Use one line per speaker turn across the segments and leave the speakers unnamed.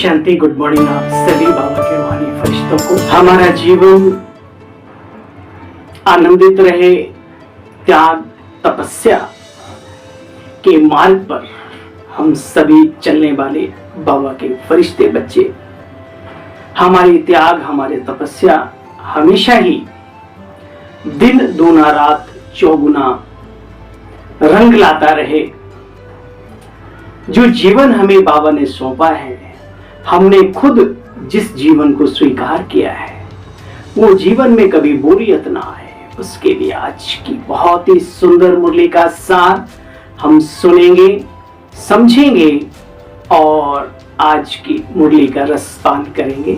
शांति। Good morning आप सभी बाबा के रूहानी फरिश्तों को। हमारा जीवन आनंदित रहे, त्याग तपस्या के मार्ग पर हम सभी चलने वाले बाबा के फरिश्ते बच्चे। हमारी त्याग, हमारे तपस्या हमेशा ही दिन दूना रात चौगुना रंग लाता रहे। जो जीवन हमें बाबा ने सौंपा है, हमने खुद जिस जीवन को स्वीकार किया है, वो जीवन में कभी बोरियत ना आए, उसके लिए आज की बहुत ही सुंदर मुरली का सार हम सुनेंगे, समझेंगे और आज की मुरली का रसपान करेंगे।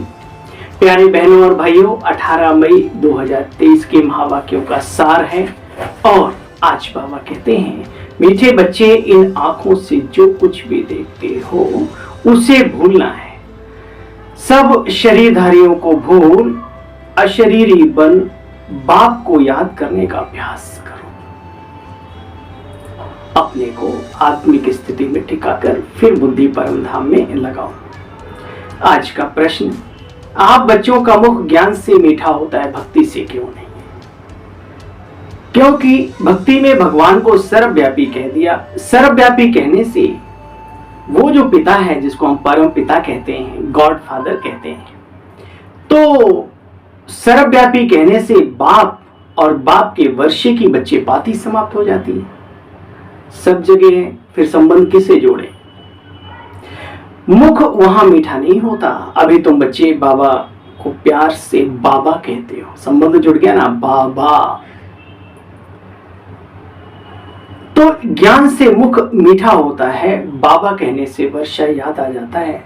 प्यारे बहनों और भाइयों, 18 मई 2023 के महावाक्यों का सार है और आज बाबा कहते हैं, मीठे बच्चे, इन आंखों से जो कुछ भी देखते हो उसे भूलना है। सब शरीरधारियों को भूल अशरीरी बन बाप को याद करने का अभ्यास करो। अपने को आत्मिक स्थिति में टिकाकर फिर बुद्धि परम धाम में लगाओ। आज का प्रश्न, आप बच्चों का मुख ज्ञान से मीठा होता है, भक्ति से क्यों नहीं? क्योंकि भक्ति में भगवान को सर्वव्यापी कह दिया। सर्वव्यापी कहने से वो जो पिता है, जिसको हम परम पिता कहते हैं, गॉड फादर कहते हैं, तो सर्वव्यापी कहने से बाप और बाप के वर्षे की बच्चे बात ही समाप्त हो जाती है। सब जगह है, फिर संबंध किसे जोड़े? मुख वहां मीठा नहीं होता। अभी तुम बच्चे बाबा को प्यार से बाबा कहते हो, संबंध जुड़ गया ना, बाबा। तो ज्ञान से मुख मीठा होता है, बाबा कहने से वर्षा याद आ जाता है।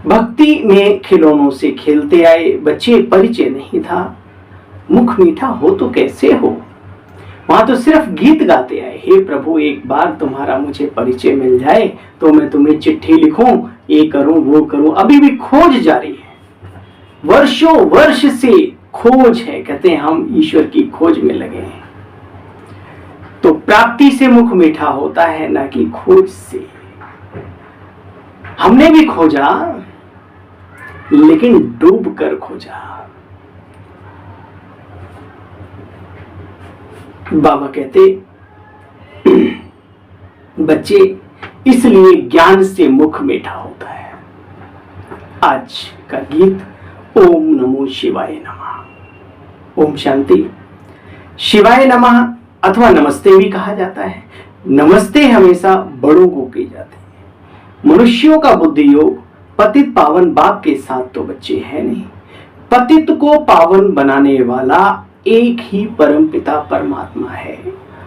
भक्ति में खिलौनों से खेलते आए बच्चे, परिचय नहीं था। मुख मीठा हो तो कैसे हो? वहां तो सिर्फ गीत गाते आए, हे प्रभु एक बार तुम्हारा मुझे परिचय मिल जाए तो मैं तुम्हें चिट्ठी लिखूं, ये करूं वो करूं। अभी भी खोज जारी है, वर्षों वर्ष से खोज है। कहते हैं हम ईश्वर की खोज में लगे हैं। तो प्राप्ति से मुख मीठा होता है, ना कि खोज से। हमने भी खोजा, लेकिन डूब कर खोजा। बाबा कहते, बच्चे, इसलिए ज्ञान से मुख मीठा होता है। आज का गीत, ओम नमो शिवाय नमः। ओम शांति। शिवाय नमः अथवा नमस्ते भी कहा जाता है। नमस्ते हमेशा बड़ों को की जाती है। मनुष्यों का बुद्धि योग पतित पावन बाप के साथ तो बच्चे हैं नहीं। पतित को पावन बनाने वाला एक ही परम पिता परमात्मा है।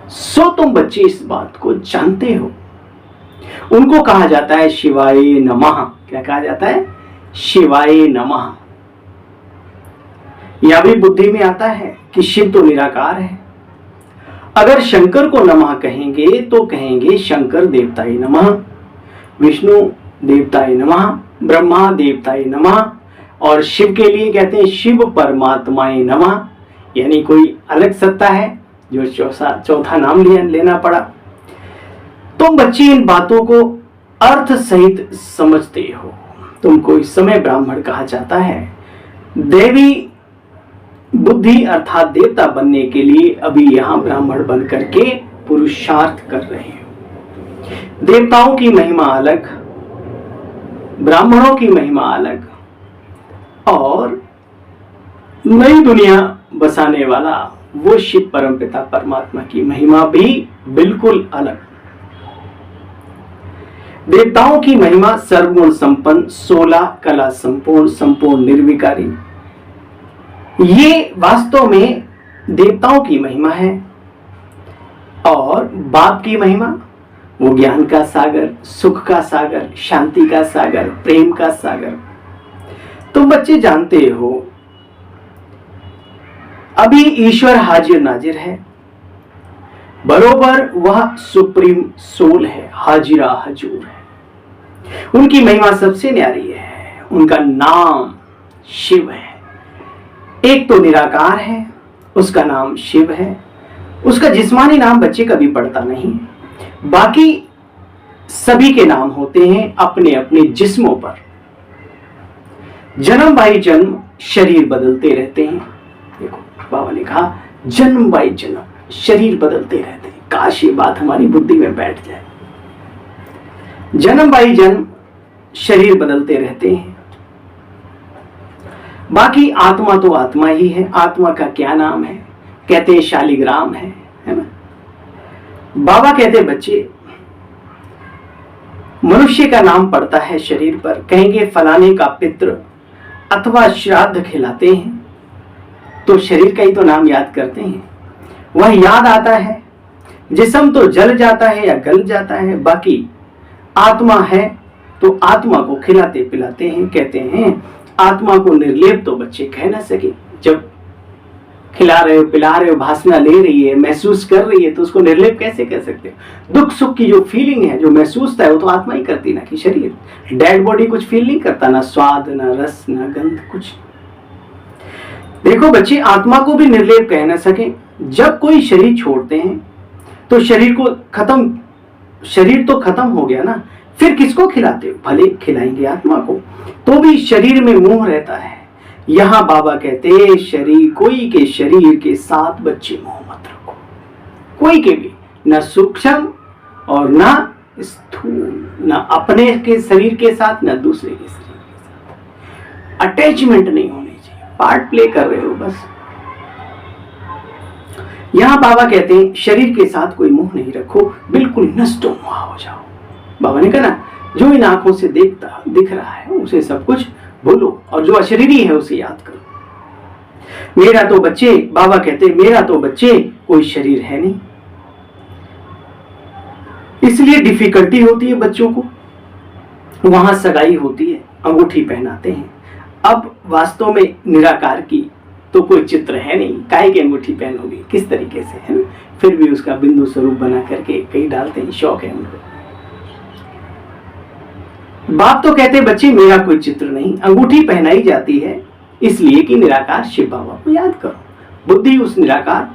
सो तुम बच्चे इस बात को जानते हो। उनको कहा जाता है शिवाय नमः। क्या कहा जाता है? शिवाय नमः। यह भी बुद्धि में आता है कि शिव तो निराकार है। अगर शंकर को नमः कहेंगे तो कहेंगे शंकर देवताय नमः, विष्णु देवताय नमः, ब्रह्मा देवताय नमः, और शिव के लिए कहते हैं शिव परमात्माय नमः। यानी कोई अलग सत्ता है जो चौथा नाम लेना पड़ा। तुम बच्चे इन बातों को अर्थ सहित समझते हो। तुमको इस समय ब्राह्मण कहा जाता है। देवी बुद्धि अर्थात देवता बनने के लिए अभी यहां ब्राह्मण बन करके पुरुषार्थ कर रहे हो। देवताओं की महिमा अलग, ब्राह्मणों की महिमा अलग, और नई दुनिया बसाने वाला वो शिव परमपिता परमात्मा की महिमा भी बिल्कुल अलग। देवताओं की महिमा सर्वगुण संपन्न, 16 कला संपूर्ण, संपूर्ण निर्विकारी। ये वास्तव में देवताओं की महिमा है। और बाप की महिमा, वो ज्ञान का सागर, सुख का सागर, शांति का सागर, प्रेम का सागर। तुम बच्चे जानते हो, अभी ईश्वर हाजिर नाजिर है। बरोबर वह सुप्रीम सोल है, हाजिरा हजूर है। उनकी महिमा सबसे न्यारी है। उनका नाम शिव है। एक तो निराकार है, उसका नाम शिव है। उसका जिस्मानी नाम बच्चे कभी पढ़ता नहीं। बाकी सभी के नाम होते हैं अपने अपने जिस्मों पर। जन्म बाई जन्म शरीर बदलते रहते हैं। देखो बाबा ने कहा जन्म बाई जन्म शरीर बदलते रहते हैं। काश ये बात हमारी बुद्धि में बैठ जाए। जन्म बाई जन्म शरीर बदलते रहते हैं। बाकी आत्मा तो आत्मा ही है। आत्मा का क्या नाम है? कहते हैं शालिग्राम है ना। बाबा कहते बच्चे मनुष्य का नाम पड़ता है शरीर पर, कहेंगे फलाने का पितृ अथवा श्राद्ध खिलाते हैं तो शरीर का ही तो नाम याद करते हैं, वह याद आता है। जिस्म तो जल जाता है या गल जाता है, बाकी आत्मा है तो आत्मा को खिलाते पिलाते हैं। कहते हैं आत्मा को निर्लेप तो बच्चे कह ना सके। जब खिला रहे हो, पिला रहे हो, भाषणा ले रही है, महसूस कर रही है, तो उसको निर्लेप कैसे कह सकते हो? दुख सुख की जो फीलिंग है, जो महसूस है, वो तो आत्मा ही करती, ना कि शरीर। डेड बॉडी कुछ फील नहीं करता, ना स्वाद, ना रस, ना गंध, कुछ। देखो बच्चे, आत्मा को भी निर्लेप कह ना सके। जब कोई शरीर छोड़ते हैं तो शरीर तो खत्म हो गया ना, फिर किसको खिलाते हो? भले खिलाएंगे आत्मा को, तो भी शरीर में मोह रहता है। यहां बाबा कहते शरीर, कोई के शरीर के साथ बच्चे मोह मत रखो, कोई के भी, न सूक्ष्म और न स्थूल, न अपने के शरीर के साथ न दूसरे के शरीर के साथ। अटैचमेंट नहीं होनी चाहिए, पार्ट प्ले कर रहे हो बस। यहां बाबा कहते हैं शरीर के साथ कोई मोह नहीं रखो, बिल्कुल नष्टो मोह हो जाओ। बाबा ने कहा ना, जो इन आंखों से दिख रहा है उसे सब कुछ भूलो, और जो अशरीरी है उसे याद करो। मेरा तो बच्चे, बाबा कहते मेरा तो बच्चे कोई शरीर है नहीं, इसलिए डिफिकल्टी होती है बच्चों को। वहां सगाई होती है, अंगूठी पहनाते हैं। अब वास्तव में निराकार की तो कोई चित्र है नहीं, काहे की अंगूठी पहनोगे, किस तरीके से, है ना। फिर भी उसका बिंदु स्वरूप बना करके कहीं डालते हैं, शौक है उनको। बाप तो कहते बच्चे मेरा कोई चित्र नहीं, अंगूठी पहनाई जाती है इसलिए कि निराकार शिव बाबा को याद करो। बुद्धि उस निराकार,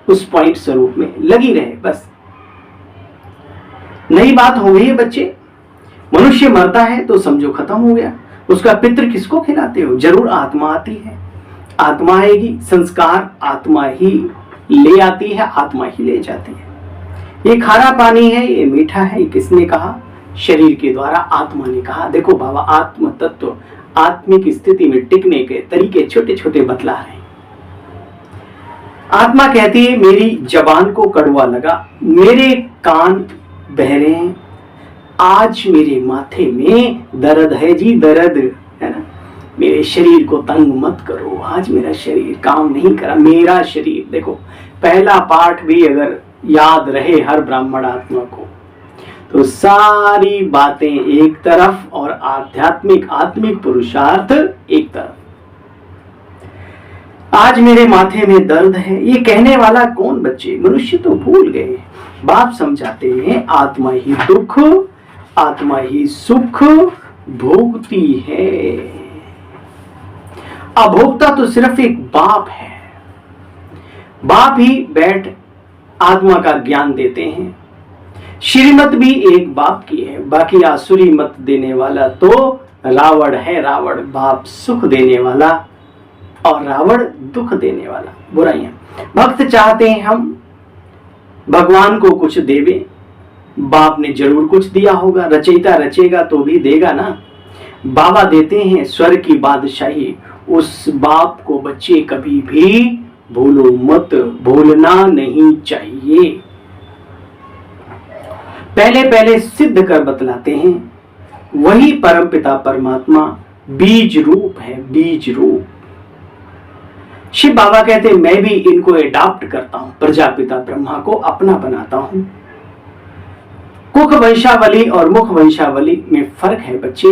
उस पॉइंट स्वरूप में लगी रहे, बस। नई बात हो गई है बच्चे, मनुष्य मरता है तो समझो खत्म हो गया। उसका पितृ किसको खिलाते हो? जरूर आत्मा आती है, आत्मा आएगी, संस्कार आत्मा ही ले आती है, आत्मा ही ले जाती है। ये खारा पानी है, ये मीठा है, ये किसने कहा? शरीर के द्वारा आत्मा ने कहा। देखो बाबा आत्म तत्व, आत्मिक स्थिति में टिकने के तरीके छोटे छोटे बतला रहे हैं। आत्मा कहती है मेरी जबान को कड़वा लगा, मेरे कान बहरे हैं, आज मेरे माथे में दर्द है जी, दर्द है ना। मेरे शरीर को तंग मत करो, आज मेरा शरीर काम नहीं करा, मेरा शरीर। देखो पहला पाठ भी अगर याद रहे हर ब्राह्मण आत्मा को, तो सारी बातें एक तरफ और आत्मिक पुरुषार्थ एक तरफ। आज मेरे माथे में दर्द है, ये कहने वाला कौन बच्चे? मनुष्य तो भूल गए। बाप समझाते हैं आत्मा ही दुख, आत्मा ही सुख भोगती है। अभोक्ता तो सिर्फ एक बाप है। बाप ही बैठ आत्मा का ज्ञान देते हैं। श्रीमत भी एक बाप की है, बाकी आसुरी मत देने वाला तो रावण है। रावण बाप सुख देने वाला और रावण दुख देने वाला, बुराइयां। भक्त चाहते हैं हम भगवान को कुछ देवे, बाप ने जरूर कुछ दिया होगा, रचयिता रचेगा तो भी देगा ना। बाबा देते हैं स्वर्ग की बादशाही, उस बाप को बच्चे कभी भी भूलो मत, भूलना नहीं चाहिए। पहले पहले सिद्ध कर बतलाते हैं, वही परमपिता परमात्मा बीज रूप है, बीज रूप। शिव बाबा कहते मैं भी इनको एडॉप्ट करता हूं, प्रजापिता ब्रह्मा को अपना बनाता हूं। कुख वंशावली और मुख वंशावली में फर्क है बच्चे।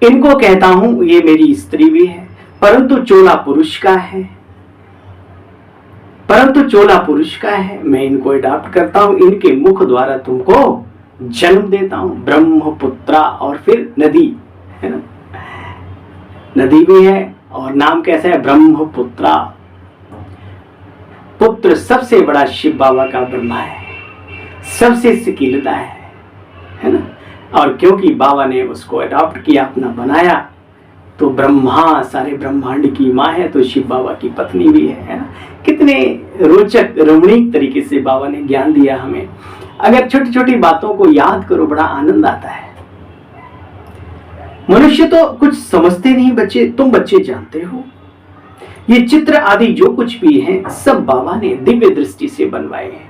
इनको कहता हूं ये मेरी स्त्री भी है, परंतु चोला पुरुष का है, परंतु चोला पुरुष का है। मैं इनको अडॉप्ट करता हूं, इनके मुख द्वारा तुमको जन्म देता हूं। ब्रह्मपुत्रा और फिर नदी है ना, नदी भी है और नाम कैसा है? ब्रह्मपुत्रा। पुत्र सबसे बड़ा शिव बाबा का ब्रह्मा है, सबसे सिकीलता है ना। और क्योंकि बाबा ने उसको अडॉप्ट किया, अपना बनाया, तो ब्रह्मा सारे ब्रह्मांड की माँ है, तो शिव बाबा की पत्नी भी है ना। कितने रोचक रमणीक तरीके से बाबा ने ज्ञान दिया हमें। अगर छोटी छोटी बातों को याद करो बड़ा आनंद आता है। मनुष्य तो कुछ समझते नहीं बच्चे, तुम बच्चे जानते हो ये चित्र आदि जो कुछ भी है सब बाबा ने दिव्य दृष्टि से बनवाए हैं।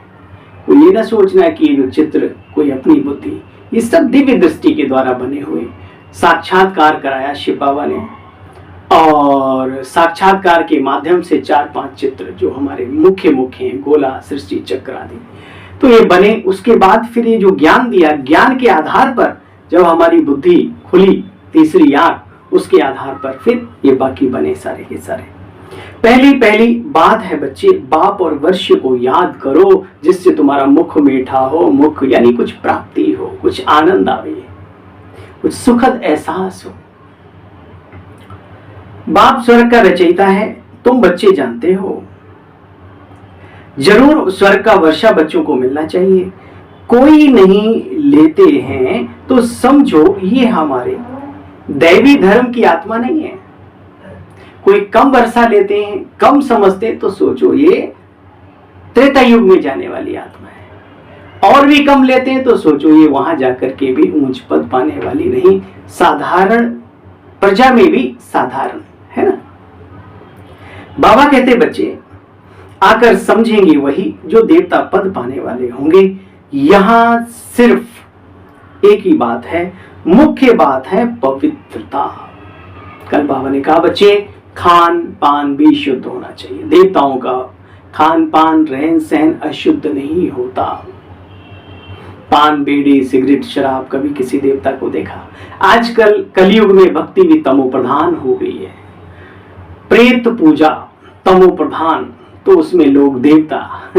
वो ये ना सोचना कि ये जो चित्र कोई अपनी बुद्धि, ये सब दिव्य दृष्टि के द्वारा बने हुए। साक्षात्कार कराया शिव बाबा ने, और साक्षात्कार के माध्यम से 4-5 चित्र जो हमारे मुख्य हैं, गोला, सृष्टि चक्र आदि, तो ये बने। उसके बाद फिर ये जो ज्ञान दिया, ज्ञान के आधार पर जब हमारी बुद्धि खुली, तीसरी आंख, उसके आधार पर फिर ये बाकी बने सारे के सारे। पहली बात है बच्चे, बाप और वर्ष्य को याद करो जिससे तुम्हारा मुख मीठा हो। मुख यानी कुछ प्राप्ति हो, कुछ आनंद आवे, कुछ सुखद एहसास हो। बाप स्वर्ग का रचयिता है, तुम बच्चे जानते हो। जरूर स्वर्ग का वर्षा बच्चों को मिलना चाहिए। कोई नहीं लेते हैं तो समझो ये हमारे दैवी धर्म की आत्मा नहीं है। कोई कम वर्षा लेते हैं, कम समझते, तो सोचो ये त्रेता युग में जाने वाली आत्मा है। और भी कम लेते हैं तो सोचो ये वहां जाकर के भी ऊंच पद पाने वाली नहीं, साधारण प्रजा में भी साधारण है ना। बाबा कहते बच्चे आकर समझेंगे वही जो देवता पद पाने वाले होंगे। यहां सिर्फ एक ही बात है, मुख्य बात है पवित्रता। कल बाबा ने कहा बच्चे खान पान भी शुद्ध होना चाहिए। देवताओं का खान पान रहन सहन अशुद्ध नहीं होता। पान बीड़ी सिगरेट शराब कभी किसी देवता को देखा? आजकल कलयुग में भक्ति भी तमो प्रधान हो गई है। प्रेत पूजा तमो प्रधान, तो उसमें लोग देवता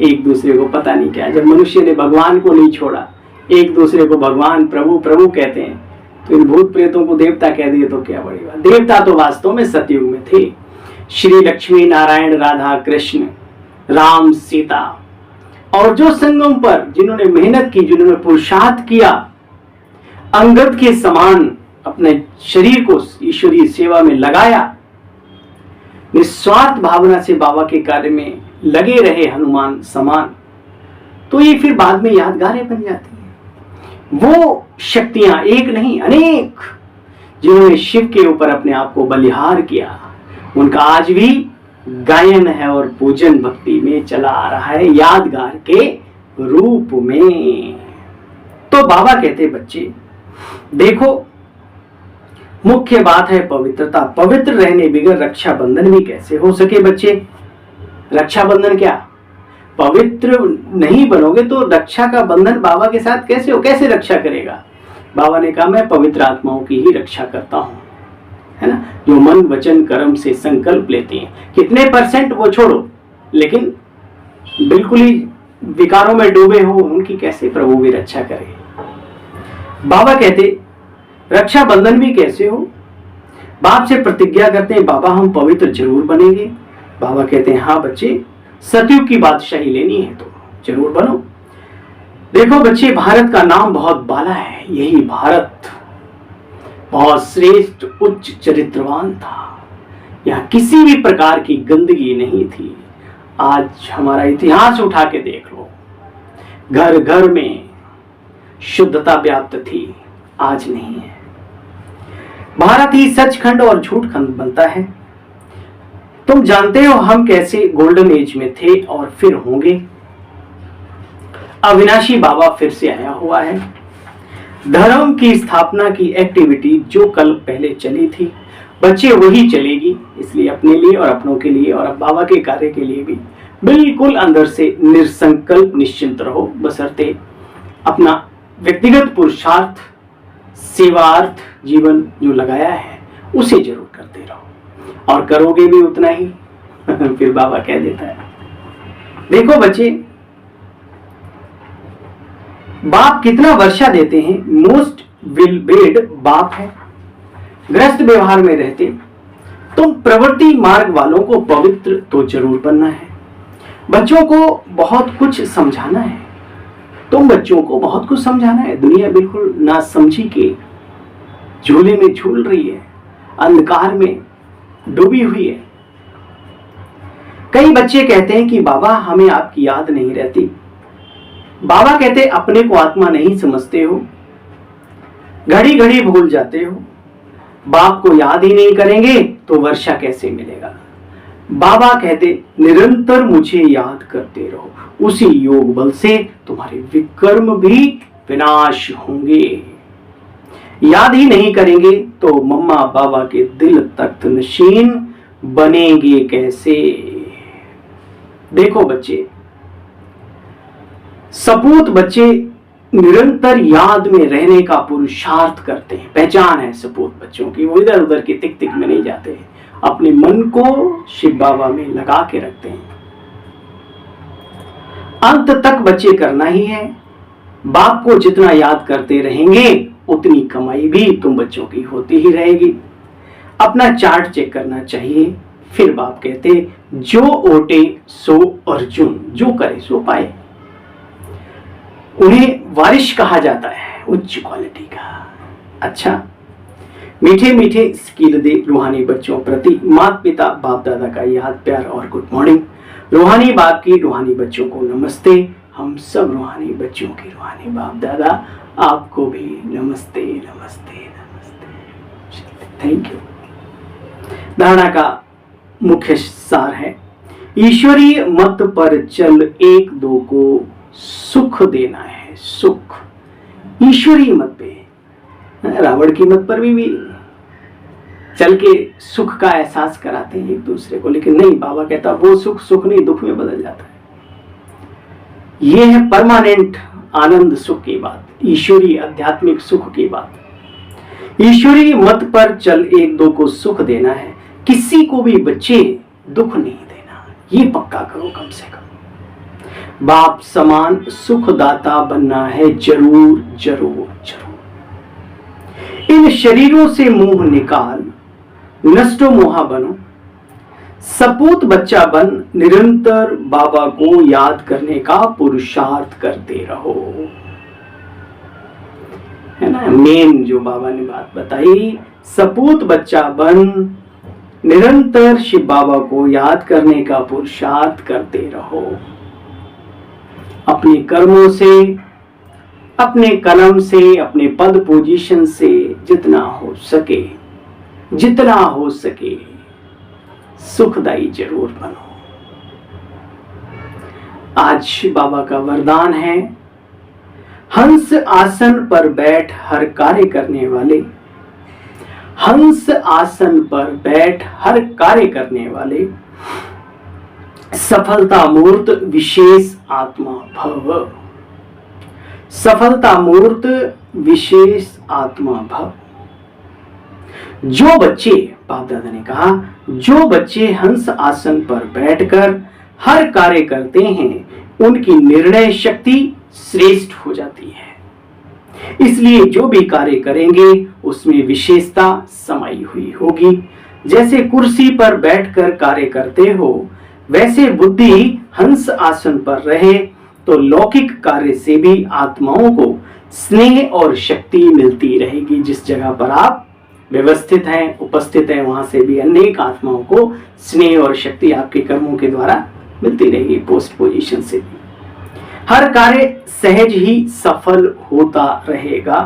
एक दूसरे को पता नहीं क्या, जब मनुष्य ने भगवान को नहीं छोड़ा, एक दूसरे को भगवान प्रभु प्रभु कहते हैं, तो इन भूत प्रेतों को देवता कह दिए तो क्या बड़ी बात। देवता तो वास्तव में सतयुग में थे। श्री लक्ष्मी नारायण राधा कृष्ण राम सीता, और जो संगम पर जिन्होंने मेहनत की, जिन्होंने पुरुषार्थ किया, अंगद के समान अपने शरीर को ईश्वरीय सेवा में लगाया, निस्वार्थ भावना से बाबा के कार्य में लगे रहे हनुमान समान, तो ये फिर बाद में यादगारें बन जाती हैं। वो शक्तियां एक नहीं अनेक जिन्होंने शिव के ऊपर अपने आप को बलिहार किया, उनका आज भी गायन है और पूजन भक्ति में चला आ रहा है यादगार के रूप में। तो बाबा कहते बच्चे देखो मुख्य बात है पवित्रता। पवित्र रहने बगैर रक्षाबंधन भी कैसे हो सके बच्चे? रक्षाबंधन क्या, पवित्र नहीं बनोगे तो रक्षा का बंधन बाबा के साथ कैसे हो, कैसे रक्षा करेगा? बाबा ने कहा मैं पवित्र आत्माओं की ही रक्षा करता हूं, है ना, जो मन वचन कर्म से संकल्प लेती हैं। कितने % वो छोड़ो, लेकिन बिल्कुल ही विकारों में डूबे हो, उनकी कैसे प्रभु भी रक्षा करे? बाबा कहते रक्षाबंधन भी कैसे हो? बाप से प्रतिज्ञा करते हैं बाबा हम पवित्र जरूर बनेंगे। बाबा कहते हैं हाँ बच्चे, सतयुग की बादशाही लेनी है तो जरूर बनो। देखो बच्चे भारत का नाम बहुत बाला है, यही भारत बहुत श्रेष्ठ उच्च चरित्रवान था, यहाँ किसी भी प्रकार की गंदगी नहीं थी। आज हमारा इतिहास उठा के देख लो, घर घर में शुद्धता व्याप्त थी, आज नहीं है। भारत ही सचखंड और झूठखंड बनता है। तुम जानते हो हम कैसे गोल्डन एज में थे और फिर होंगे। अविनाशी बाबा फिर से आया हुआ है। धर्म की स्थापना की एक्टिविटी जो कल पहले चली थी बच्चे वही चलेगी, इसलिए अपने लिए और अपनों के लिए और बाबा के कार्य के लिए भी बिल्कुल अंदर से निसंकल्प निश्चिंत रहो, बशर्ते अपना व्यक्तिगत पुरुषार्थ सेवार्थ जीवन जो लगाया है उसे जरूर करते रहो, और करोगे भी उतना ही फिर बाबा कह देता है। देखो बच्चे बाप कितना वर्षा देते हैं, मोस्ट विल बेड बाप है। ग्रस्त व्यवहार में रहते तुम प्रवृत्ति मार्ग वालों को पवित्र तो जरूर बनना है। बच्चों को बहुत कुछ समझाना है, तुम बच्चों को बहुत कुछ समझाना है। दुनिया बिल्कुल ना समझी के झूले में झूल रही है। अंधकार में डूबी हुई है। कई बच्चे कहते हैं कि बाबा हमें आपकी याद नहीं रहती। बाबा कहते अपने को आत्मा नहीं समझते हो, घड़ी घड़ी भूल जाते हो, बाप को याद ही नहीं करेंगे तो वर्षा कैसे मिलेगा। बाबा कहते निरंतर मुझे याद करते रहो, उसी योग बल से तुम्हारे विकर्म भी विनाश होंगे। याद ही नहीं करेंगे तो मम्मा बाबा के दिल तख्त नशीन बनेंगे कैसे। देखो बच्चे, सपूत बच्चे निरंतर याद में रहने का पुरुषार्थ करते हैं। पहचान है सपूत बच्चों की, वो इधर उधर की तिक तिक में नहीं जाते हैं, अपने मन को शिव बाबा में लगा के रखते हैं। अंत तक बच्चे करना ही है। बाप को जितना याद करते रहेंगे उतनी कमाई भी तुम बच्चों की होती ही रहेगी। अपना चार्ट चेक करना चाहिए। फिर बाप कहते जो ओटे सो अर्जुन, जो करे सो पाए। उन्हें वारिश कहा जाता है, उच्च क्वालिटी का। अच्छा, मीठे मीठे स्किल दे रूहानी बच्चों प्रति माता पिता बाप दादा का याद प्यार और गुड मॉर्निंग। रूहानी बाप की रूहानी बच्चों को नमस्ते। हम सब रूहानी बच्चों की रूहानी बाप दादा आपको भी नमस्ते नमस्ते नमस्ते। Thank you. धारणा का मुख्य सार है, ईश्वरीय मत पर चल एक दो को सुख देना है। सुख ईश्वरीय मत पे, रावण की मत पर भी चल के सुख का एहसास कराते हैं एक दूसरे को, लेकिन नहीं, बाबा कहता वो सुख सुख नहीं दुख में बदल जाता है। ये है परमानेंट आनंद सुख की बात, ईश्वरीय आध्यात्मिक सुख की बात। ईश्वरीय मत पर चल एक दो को सुख देना है, किसी को भी बच्चे दुख नहीं देना, ये पक्का करो कम से कम। बाप समान सुखदाता बनना है जरूर जरूर जरूर। इन शरीरों से मोह निकाल, नष्टो मोहा बनो। सपूत बच्चा बन निरंतर बाबा को याद करने का पुरुषार्थ करते रहो, है ना। मेन जो बाबा ने बात बताई, सपूत बच्चा बन निरंतर शिव बाबा को याद करने का पुरुषार्थ करते रहो। अपने कर्मों से, अपने कलम से, अपने पद पोजीशन से जितना हो सके सुखदायी जरूर बनो। आज बाबा का वरदान है, हंस आसन पर बैठ हर कार्य करने वाले, हंस आसन पर बैठ हर कार्य करने वाले, सफलता मूर्त विशेष आत्मा भव। सफलता मूर्त विशेष आत्मा भव। जो बच्चे, बाप दादा ने कहा, जो बच्चे हंस आसन पर बैठकर हर कार्य करते हैं उनकी निर्णय शक्ति श्रेष्ठ हो जाती है। इसलिए जो भी कार्य करेंगे उसमें विशेषता समाई हुई होगी। जैसे कुर्सी पर बैठकर कार्य करते हो, वैसे बुद्धि हंस आसन पर रहे तो लौकिक कार्य से भी आत्माओं को स्नेह और शक्ति मिलती रहेगी। जिस जगह पर आप व्यवस्थित हैं, उपस्थित हैं, वहां से भी अनेक आत्माओं को स्नेह और शक्ति आपके कर्मों के द्वारा मिलती रहेगी। पोस्ट पोजीशन से भी हर कार्य सहज ही सफल होता रहेगा।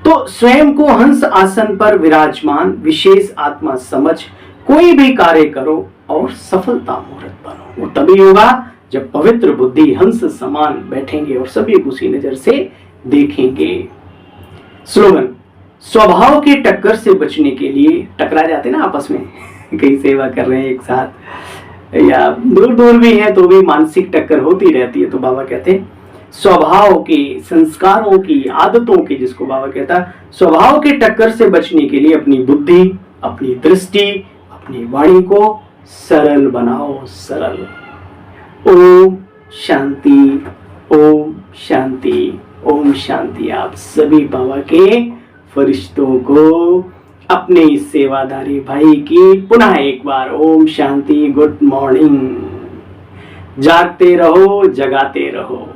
तो स्वयं को हंस आसन पर विराजमान विशेष आत्मा समझ कोई भी कार्य करो और सफलता मूर्त बनो। वो तभी होगा जब पवित्र बुद्धि हंस समान बैठेंगे और सभी उसी नजर से देखेंगे। स्लोगन, स्वभाव के टक्कर से बचने के लिए, टकरा जाते ना आपस में कई सेवा कर रहे हैं एक साथ या दूर दूर भी है तो भी मानसिक टक्कर होती रहती है, तो बाबा कहते हैं स्वभाव के, संस्कारों की, आदतों की, जिसको बाबा कहता है स्वभाव के टक्कर से बचने के लिए अपनी बुद्धि, अपनी दृष्टि, अपनी वाणी को सरल बनाओ। सरल। ओम शांति, ओम शांति, ओम शांति। आप सभी बाबा के फरिश्तों को, अपने इस सेवादारी भाई की पुनः एक बार ओम शांति, गुड मॉर्निंग। जागते रहो, जगाते रहो।